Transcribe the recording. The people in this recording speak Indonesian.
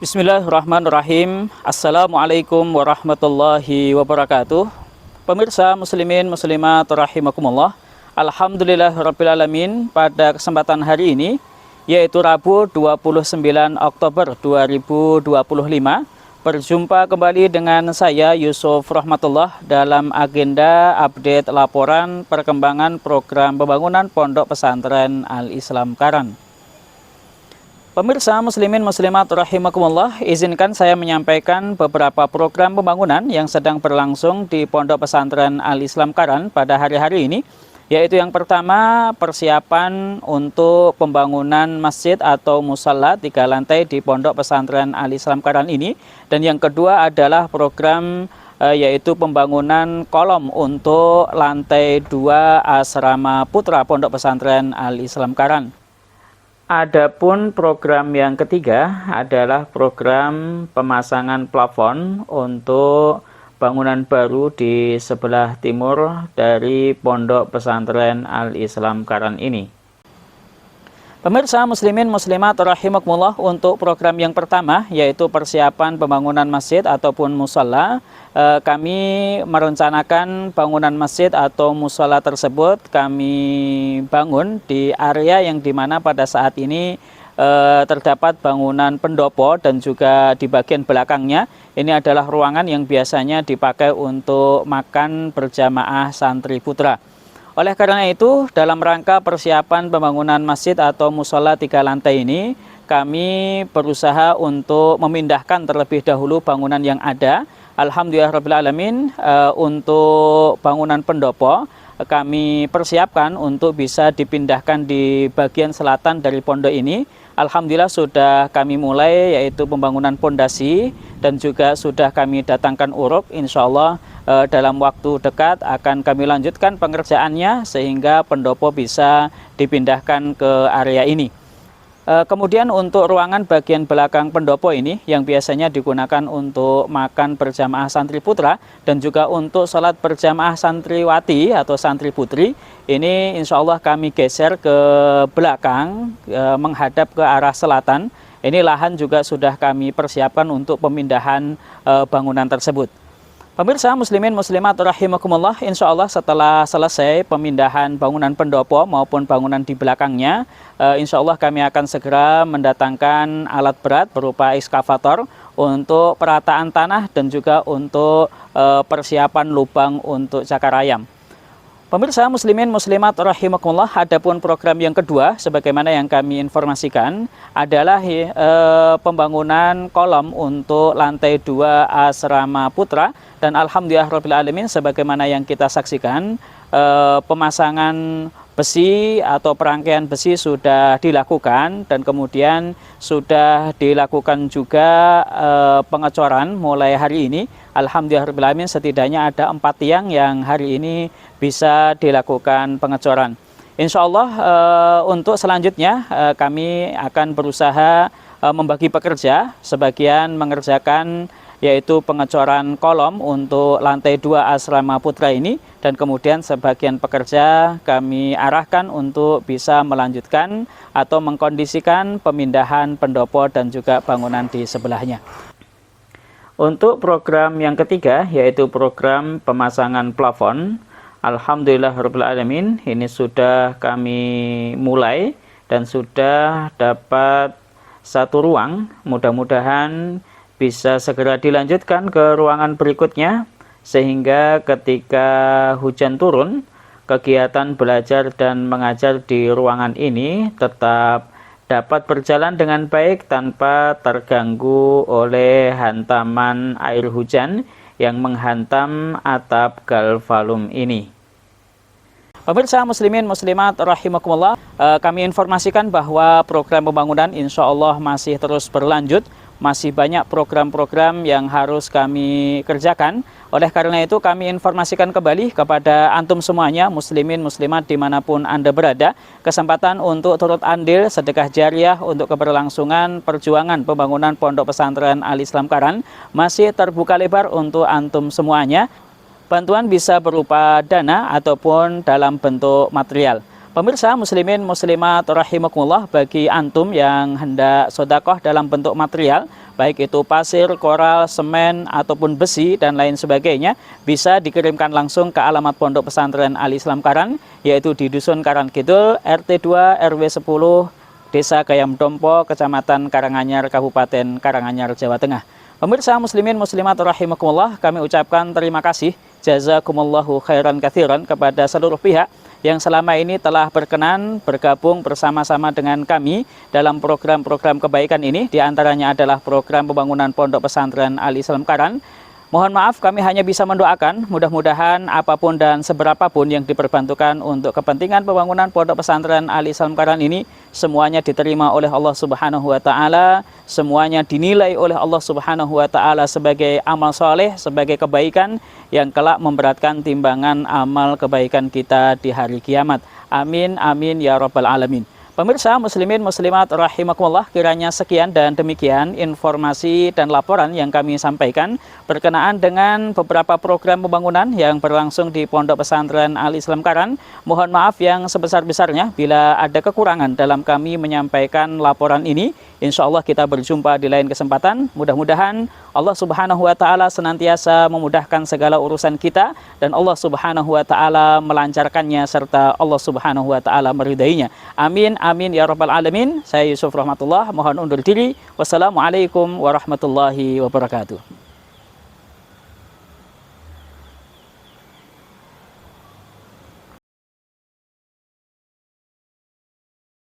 Bismillahirrahmanirrahim. Assalamualaikum warahmatullahi wabarakatuh. Pemirsa muslimin muslimat rahimakumullah. Alhamdulillahirrabbilalamin. Pada kesempatan hari ini, yaitu Rabu 29 Oktober 2025, berjumpa kembali dengan saya Yusuf Rahmatullah dalam agenda update laporan perkembangan program pembangunan Pondok Pesantren Al-Islam Karan. Pemirsa muslimin muslimat rahimakumullah, izinkan saya menyampaikan beberapa program pembangunan yang sedang berlangsung di Pondok Pesantren Al-Islam Karan pada hari-hari ini, yaitu yang pertama persiapan untuk pembangunan masjid atau musalla 3 lantai di Pondok Pesantren Al-Islam Karan ini, dan yang kedua adalah program yaitu pembangunan kolom untuk lantai 2 asrama putra Pondok Pesantren Al-Islam Karan. Adapun program yang ketiga adalah program pemasangan plafon untuk bangunan baru di sebelah timur dari Pondok Pesantren Al-Islam Karan ini. Pemirsa muslimin muslimat rahimakumullah, untuk program yang pertama yaitu persiapan pembangunan masjid ataupun musalla, kami merencanakan bangunan masjid atau musalla tersebut kami bangun di area yang dimana pada saat ini terdapat bangunan pendopo, dan juga di bagian belakangnya ini adalah ruangan yang biasanya dipakai untuk makan berjamaah santri putra. Oleh karena itu, dalam rangka persiapan pembangunan masjid atau mushola 3 lantai ini, kami berusaha untuk memindahkan terlebih dahulu bangunan yang ada. Alhamdulillahirrabbilalamin, untuk bangunan pendopo kami persiapkan untuk bisa dipindahkan di bagian selatan dari pondok ini. Alhamdulillah sudah kami mulai, yaitu pembangunan pondasi, dan juga sudah kami datangkan uruk. Insya Allah dalam waktu dekat akan kami lanjutkan pengerjaannya sehingga pendopo bisa dipindahkan ke area ini. Kemudian untuk ruangan bagian belakang pendopo ini yang biasanya digunakan untuk makan berjamaah santri putra dan juga untuk sholat berjamaah santriwati atau santri putri, ini insya Allah kami geser ke belakang menghadap ke arah selatan. Ini lahan juga sudah kami persiapkan untuk pemindahan bangunan tersebut. Pemirsa muslimin muslimat rahimakumullah, insya Allah setelah selesai pemindahan bangunan pendopo maupun bangunan di belakangnya, insya Allah kami akan segera mendatangkan alat berat berupa ekskavator untuk perataan tanah dan juga untuk persiapan lubang untuk cakar ayam. Pemirsa muslimin muslimat rahimakumullah, adapun program yang kedua sebagaimana yang kami informasikan adalah pembangunan kolom untuk lantai 2 asrama putra, dan alhamdulillahirrabbilalamin sebagaimana yang kita saksikan, pemasangan besi atau perangkaian besi sudah dilakukan, dan kemudian sudah dilakukan juga pengecoran mulai hari ini. Alhamdulillahirrahmanirrahim, setidaknya ada 4 tiang yang hari ini bisa dilakukan pengecoran. Insya Allah untuk selanjutnya kami akan berusaha membagi pekerja, sebagian mengerjakan yaitu pengecoran kolom untuk lantai 2 asrama putra ini, dan kemudian sebagian pekerja kami arahkan untuk bisa melanjutkan atau mengkondisikan pemindahan pendopo dan juga bangunan di sebelahnya. Untuk program yang ketiga yaitu program pemasangan plafon, alhamdulillahirrabbilalamin, ini sudah kami mulai dan sudah dapat 1 ruang. Mudah-mudahan bisa segera dilanjutkan ke ruangan berikutnya, sehingga ketika hujan turun, kegiatan belajar dan mengajar di ruangan ini tetap dapat berjalan dengan baik tanpa terganggu oleh hantaman air hujan yang menghantam atap galvalum ini. Pemirsa muslimin muslimat rahimakumullah, kami informasikan bahwa program pembangunan insya Allah masih terus berlanjut. Masih banyak program-program yang harus kami kerjakan. Oleh karena itu kami informasikan kembali kepada antum semuanya, muslimin muslimat dimanapun Anda berada, kesempatan untuk turut andil sedekah jariah untuk keberlangsungan perjuangan pembangunan Pondok Pesantren Al-Islam Karan masih terbuka lebar untuk antum semuanya. Bantuan bisa berupa dana ataupun dalam bentuk material. Pemirsa muslimin muslimat rahimakumullah, bagi antum yang hendak sodakoh dalam bentuk material, baik itu pasir, koral, semen, ataupun besi, dan lain sebagainya, bisa dikirimkan langsung ke alamat Pondok Pesantren Al Islam Karan, yaitu di Dusun Karan Kidul, RT 2 RW 10, Desa Gayam Dompo, Kecamatan Karanganyar, Kabupaten Karanganyar, Jawa Tengah. Pemirsa muslimin muslimat rahimakumullah, kami ucapkan terima kasih jazakumullahu khairan katsiran kepada seluruh pihak yang selama ini telah berkenan bergabung bersama-sama dengan kami dalam program-program kebaikan ini. Di antaranya adalah program pembangunan Pondok Pesantren Al Islam Karan. Mohon maaf, kami hanya bisa mendoakan mudah-mudahan apapun dan seberapapun yang diperbantukan untuk kepentingan pembangunan Pondok Pesantren Al Islam Karan ini, semuanya diterima oleh Allah Subhanahu wa taala, semuanya dinilai oleh Allah Subhanahu wa taala sebagai amal soleh, sebagai kebaikan yang kelak memberatkan timbangan amal kebaikan kita di hari kiamat. Amin amin ya rabbal alamin. Pemirsa muslimin muslimat rahimakumullah, kiranya sekian dan demikian informasi dan laporan yang kami sampaikan berkenaan dengan beberapa program pembangunan yang berlangsung di Pondok Pesantren Al Islam Karan. Mohon maaf yang sebesar-besarnya bila ada kekurangan dalam kami menyampaikan laporan ini. Insya Allah kita berjumpa di lain kesempatan. Mudah-mudahan Allah Subhanahu wa taala senantiasa memudahkan segala urusan kita dan Allah Subhanahu wa taala melancarkannya serta Allah Subhanahu wa taala meridainya. Amin amin ya rabbal alamin. Saya Yusuf Rahmatullah mohon undur diri. Wassalamualaikum warahmatullahi wabarakatuh.